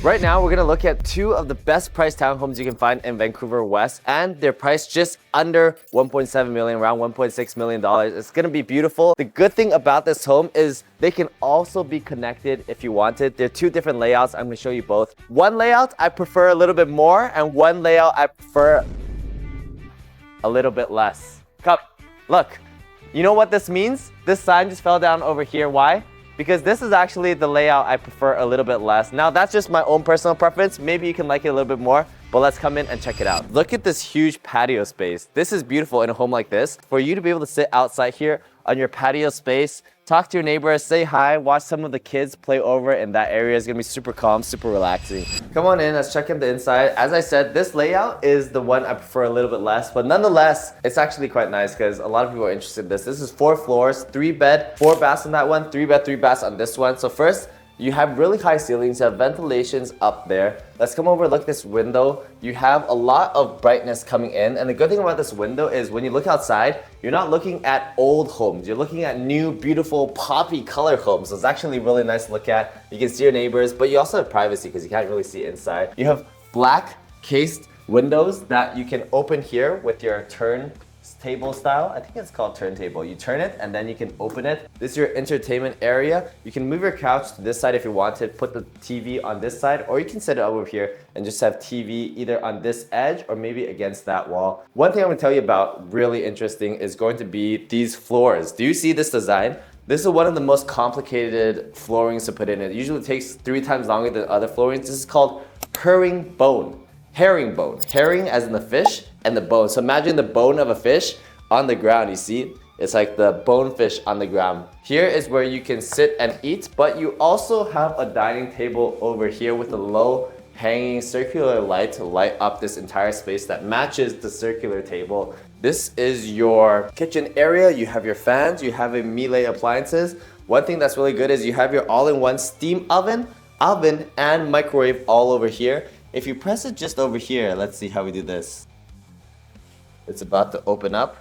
Right now, we're gonna look at two of the best priced townhomes you can find in Vancouver West, and they're priced just under 1.7 million, around 1.6 million dollars. It's gonna be beautiful. The good thing about this home is they can also be connected if you wanted. They're two different layouts. I'm gonna show you both. One layout I prefer a little bit more, and one layout I prefer a little bit less. Come, look. You know what this means? This sign just fell down over here. Why? Because this is actually the layout I prefer a little bit less. Now that's just my own personal preference. Maybe you can like it a little bit more, but let's come in and check it out. Look at this huge patio space. This is beautiful in a home like this. For you to be able to sit outside here on your patio space, talk to your neighbors, say hi, watch some of the kids play over in that area is gonna be super calm, super relaxing. Come on in, let's check in the inside. As I said, this layout is the one I prefer a little bit less, but nonetheless, it's actually quite nice because a lot of people are interested in this. This is 4 floors, 3 bed, 4 baths on that one, 3 bed, 3 baths on this one. So first, you have really high ceilings, you have ventilations up there. Let's come over, look at this window. You have a lot of brightness coming in, and the good thing about this window is when you look outside, you're not looking at old homes. You're looking at new, beautiful, poppy color homes. So it's actually really nice to look at. You can see your neighbors, but you also have privacy because you can't really see inside. You have black cased windows that you can open here with your turntable style. I think it's called turntable. You turn it and then you can open it. This is your entertainment area. You can move your couch to this side if you wanted, put the TV on this side, or you can set it over here and just have TV either on this edge or maybe against that wall. One thing I'm gonna tell you about really interesting is going to be these floors. Do you see this design? This is one of the most complicated floorings to put in. It usually takes 3 times longer than other floorings. This is called herringbone. Herringbone. Herring as in the fish and the bone. So imagine the bone of a fish on the ground, you see? It's like the bonefish on the ground. Here is where you can sit and eat, but you also have a dining table over here with a low hanging circular light to light up this entire space that matches the circular table. This is your kitchen area. You have your fans, you have a Miele appliances. One thing that's really good is you have your all-in-one steam oven, and microwave all over here. If you press it just over here, let's see how we do this. It's about to open up.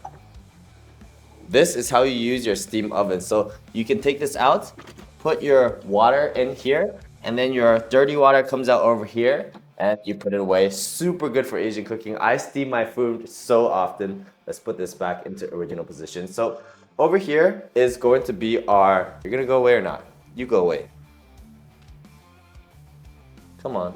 This is how you use your steam oven. So you can take this out, put your water in here, and then your dirty water comes out over here, and you put it away. Super good for Asian cooking. I steam my food so often. Let's put this back into original position. So over here is going to be our, you're gonna go away or not? You go away. Come on.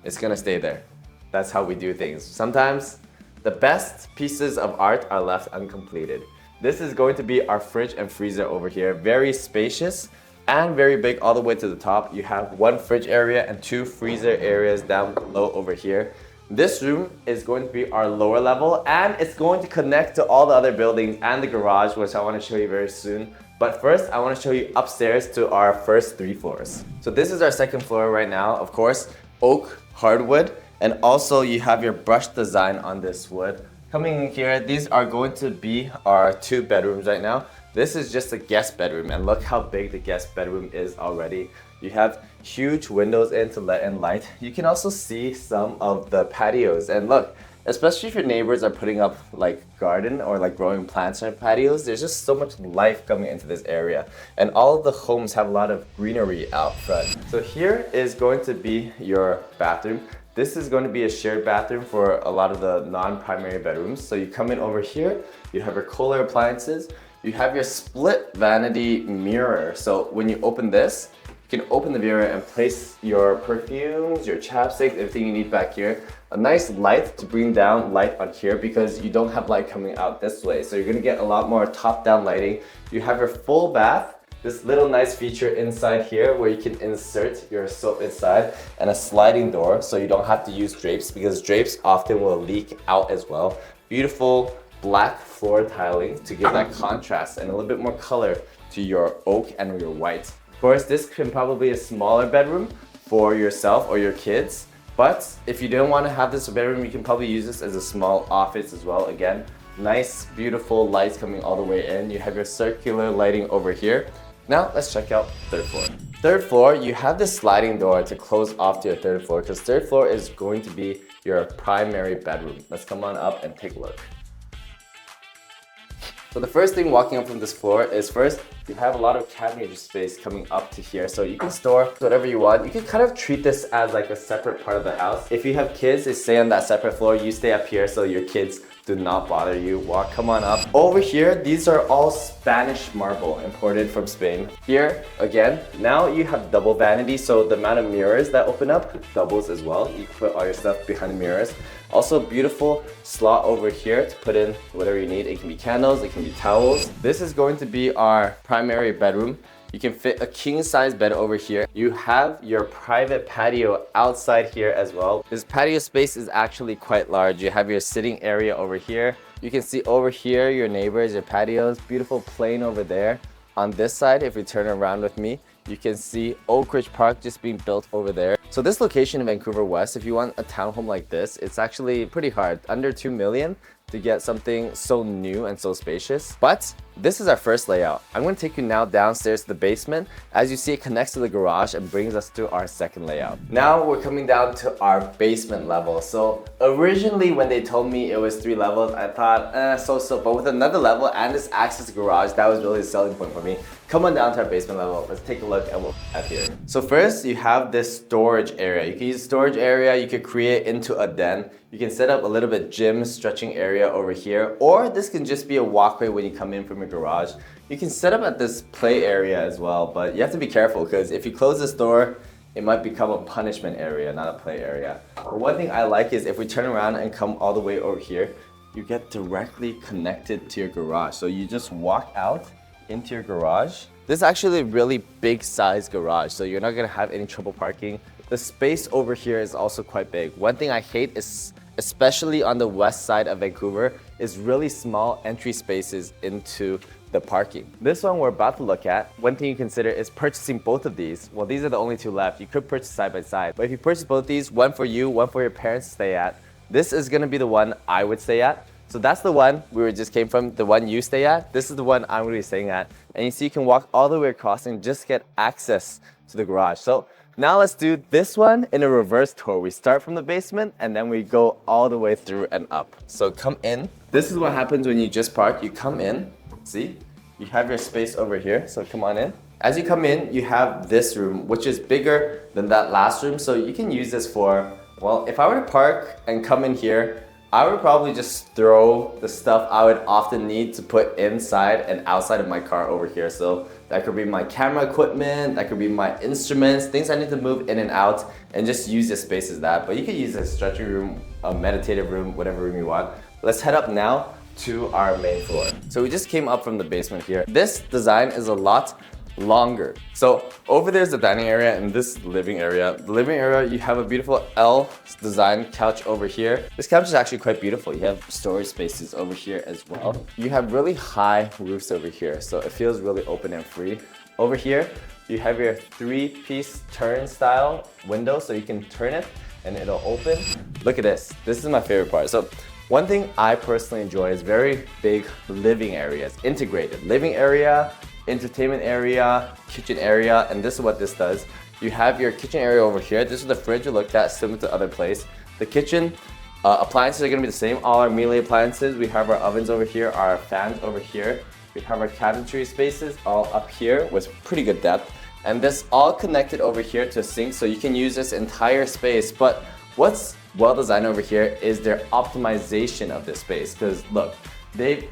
It's gonna stay there. That's how we do things. Sometimes the best pieces of art are left uncompleted. This is going to be our fridge and freezer over here. Very spacious and very big all the way to the top. You have 1 fridge area and 2 freezer areas down below over here. This room is going to be our lower level, and it's going to connect to all the other buildings and the garage, which I want to show you very soon. But first, I want to show you upstairs to our first 3 floors. So this is our second floor right now. Of course, oak hardwood, and also you have your brushed design on this wood. Coming in here, these are going to be our 2 bedrooms right now. This is just a guest bedroom, and look how big the guest bedroom is already. You have huge windows in to let in light. You can also see some of the patios, and look, especially if your neighbors are putting up like garden or like growing plants on their patios, there's just so much life coming into this area. And all of the homes have a lot of greenery out front. So here is going to be your bathroom. This is going to be a shared bathroom for a lot of the non-primary bedrooms. So you come in over here, you have your Kohler appliances, you have your split vanity mirror. So when you open this, you can open the mirror and place your perfumes, your chapsticks, everything you need back here. A nice light to bring down light on here because you don't have light coming out this way. So you're gonna get a lot more top-down lighting. You have your full bath, this little nice feature inside here where you can insert your soap inside, and a sliding door so you don't have to use drapes because drapes often will leak out as well. Beautiful black floor tiling to give that contrast and a little bit more color to your oak and your white. Of course, this can probably be a smaller bedroom for yourself or your kids, but if you don't want to have this bedroom, you can probably use this as a small office as well. Again, nice, beautiful lights coming all the way in. You have your circular lighting over here. Now, let's check out 3rd floor. 3rd floor, you have this sliding door to close off to your 3rd floor because 3rd floor is going to be your primary bedroom. Let's come on up and take a look. So the first thing walking up from this floor is first, You have a lot of cabinetry space coming up to here, so you can store whatever you want. You can kind of treat this as like a separate part of the house. If you have kids, they stay on that separate floor. You stay up here so your kids do not bother you. Come on up. Over here, these are all Spanish marble imported from Spain. Here, again, now you have double vanity, so the amount of mirrors that open up doubles as well. You can put all your stuff behind the mirrors. Also, beautiful slot over here to put in whatever you need. It can be candles, it can be towels. This is going to be our primary bedroom. You can fit a king-size bed over here. You have your private patio outside here as well. This patio space is actually quite large. You have your sitting area over here. You can see over here your neighbors, your patios. Beautiful plain over there. On this side, if you turn around with me, you can see Oak Ridge Park just being built over there. So this location in Vancouver West, if you want a townhome like this, it's actually pretty hard. Under 2 million to get something so new and so spacious. But this is our first layout. I'm going to take you now downstairs to the basement. As you see, it connects to the garage and brings us to our second layout. Now we're coming down to our basement level. So originally when they told me it was 3 levels, I thought, so. But with another level and this access to garage, that was really the selling point for me. Come on down to our basement level. Let's take a look at what we have here. So first, you have this storage area. You can use storage area, you could create into a den. You can set up a little bit gym stretching area over here, or this can just be a walkway when you come in from your garage. You can set up at this play area as well, but you have to be careful because if you close this door, it might become a punishment area, not a play area. But one thing I like is if we turn around and come all the way over here, you get directly connected to your garage. So you just walk out into your garage. This is actually a really big size garage, so you're not gonna have any trouble parking. The space over here is also quite big. One thing I hate is, especially on the west side of Vancouver, is really small entry spaces into the parking. This one we're about to look at, one thing you consider is purchasing both of these. Well, these are the only 2 left. You could purchase side by side, but if you purchase both these, one for you, one for your parents to stay at, this is gonna be the one I would stay at. So that's the one we just came from, the one you stay at. This is the one I'm gonna be staying at. And you see you can walk all the way across and just get access to the garage. So now let's do this one in a reverse tour. We start from the basement and then we go all the way through and up. So come in. This is what happens when you just park. You come in, see? You have your space over here, so come on in. As you come in, you have this room, which is bigger than that last room. So you can use this for, well, if I were to park and come in here, I would probably just throw the stuff I would often need to put inside and outside of my car over here. So that could be my camera equipment, that could be my instruments, things I need to move in and out, and just use this space as that. But you could use a stretching room, a meditative room, whatever room you want. Let's head up now to our main floor. So we just came up from the basement here. This design is a lot longer. So over there's the dining area and this is the living area. The living area, you have a beautiful L design couch over here. This couch is actually quite beautiful. You have storage spaces over here as well. You have really high roofs over here, so it feels really open and free. Over here, you have your 3-piece turn style window, so you can turn it and it'll open. Look at this. This is my favorite part. So one thing I personally enjoy is very big living areas, integrated living area, entertainment area, kitchen area, and this is what this does. You have your kitchen area over here. This is the fridge you looked at, similar to other place. The kitchen appliances are gonna be the same. All our melee appliances. We have our ovens over here, our fans over here. We have our cabinetry spaces all up here with pretty good depth. And this all connected over here to a sink, so you can use this entire space. But what's well designed over here is their optimization of this space. Because look, they've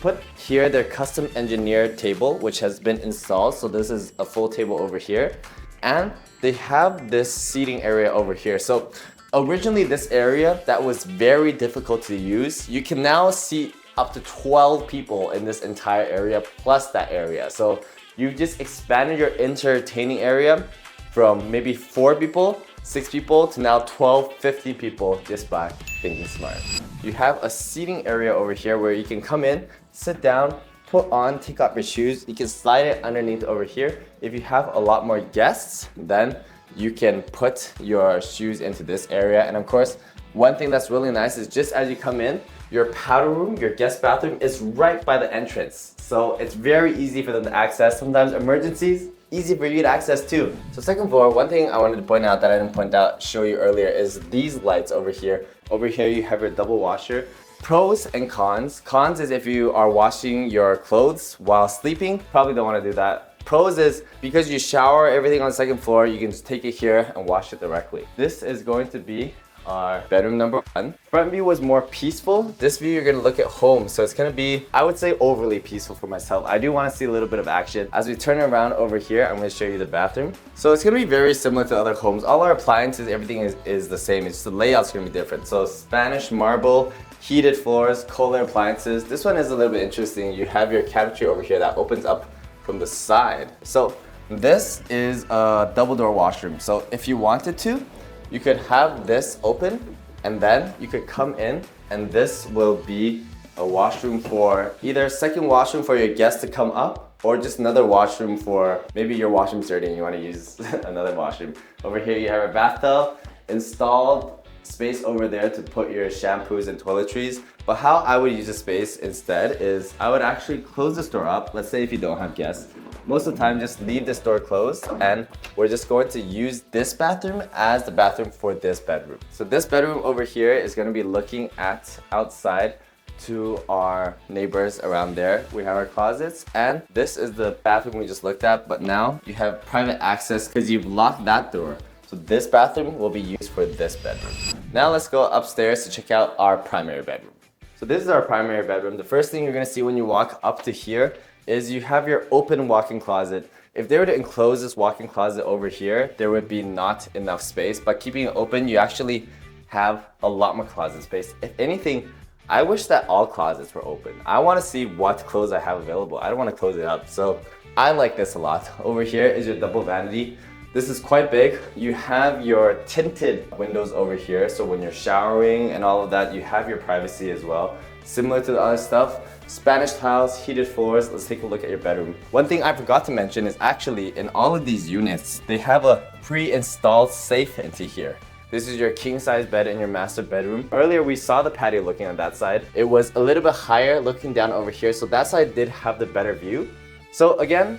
put here their custom engineered table, which has been installed. So this is a full table over here. And they have this seating area over here. So originally this area that was very difficult to use, you can now seat up to 12 people in this entire area plus that area. So you've just expanded your entertaining area from maybe 4 people, 6 people to now 12, 50 people just by thinking smart. You have a seating area over here where you can come in, sit down, put on, take off your shoes. You can slide it underneath over here. If you have a lot more guests, then you can put your shoes into this area. And of course, one thing that's really nice is just as you come in, your powder room, your guest bathroom is right by the entrance. So it's very easy for them to access. Sometimes emergencies, easy for you to access too. So second floor, one thing I wanted to point out that I didn't show you earlier is these lights over here. Over here you have your double washer. Pros and cons. Cons is if you are washing your clothes while sleeping, probably don't want to do that. Pros is because you shower everything on the second floor, you can just take it here and wash it directly. This is going to be our bedroom number 1. Front view was more peaceful. This view you're gonna look at home, so it's gonna be, I would say, overly peaceful for myself. I do want to see a little bit of action. As we turn around over here, I'm gonna show you the bathroom. So it's gonna be very similar to other homes. All our appliances, everything is the same. It's just the layout's gonna be different. So Spanish marble, heated floors, Kohler appliances. This one is a little bit interesting. You have your cabinetry over here that opens up from the side. So this is a double door washroom. So if you wanted to, you could have this open and then you could come in and this will be a washroom for either a second washroom for your guests to come up or just another washroom for maybe your washroom's dirty and you want to use another washroom. Over here you have a bathtub, installed space over there to put your shampoos and toiletries. But how I would use a space instead is I would actually close this door up. Let's say if you don't have guests. Most of the time, just leave this door closed and we're just going to use this bathroom as the bathroom for this bedroom. So this bedroom over here is going to be looking at outside to our neighbors around there. We have our closets and this is the bathroom we just looked at, but now you have private access because you've locked that door. So this bathroom will be used for this bedroom. Now let's go upstairs to check out our primary bedroom. So this is our primary bedroom. The first thing you're going to see when you walk up to here is you have your open walk-in closet. If they were to enclose this walk-in closet over here, there would be not enough space. By keeping it open, you actually have a lot more closet space. If anything, I wish that all closets were open. I want to see what clothes I have available. I don't want to close it up. So I like this a lot. Over here is your double vanity. This is quite big. You have your tinted windows over here. So when you're showering and all of that, you have your privacy as well. Similar to the other stuff. Spanish tiles, heated floors. Let's take a look at your bedroom. One thing I forgot to mention is actually in all of these units, they have a pre-installed safe into here. This is your king size bed in your master bedroom. Earlier we saw the patio looking on that side. It was a little bit higher looking down over here, so that side did have the better view. So again,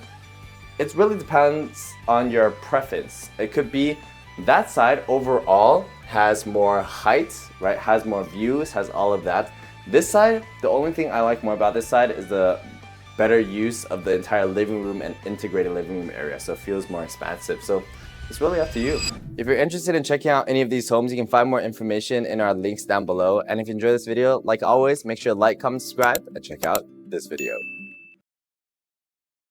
it really depends on your preference. It could be that side overall has more height, right? Has more views, has all of that. This side, the only thing I like more about this side is the better use of the entire living room and integrated living room area, so it feels more expansive. So it's really up to you. If you're interested in checking out any of these homes, you can find more information in our links down below. And if you enjoyed this video, like always, make sure to like, comment, subscribe, and check out this video.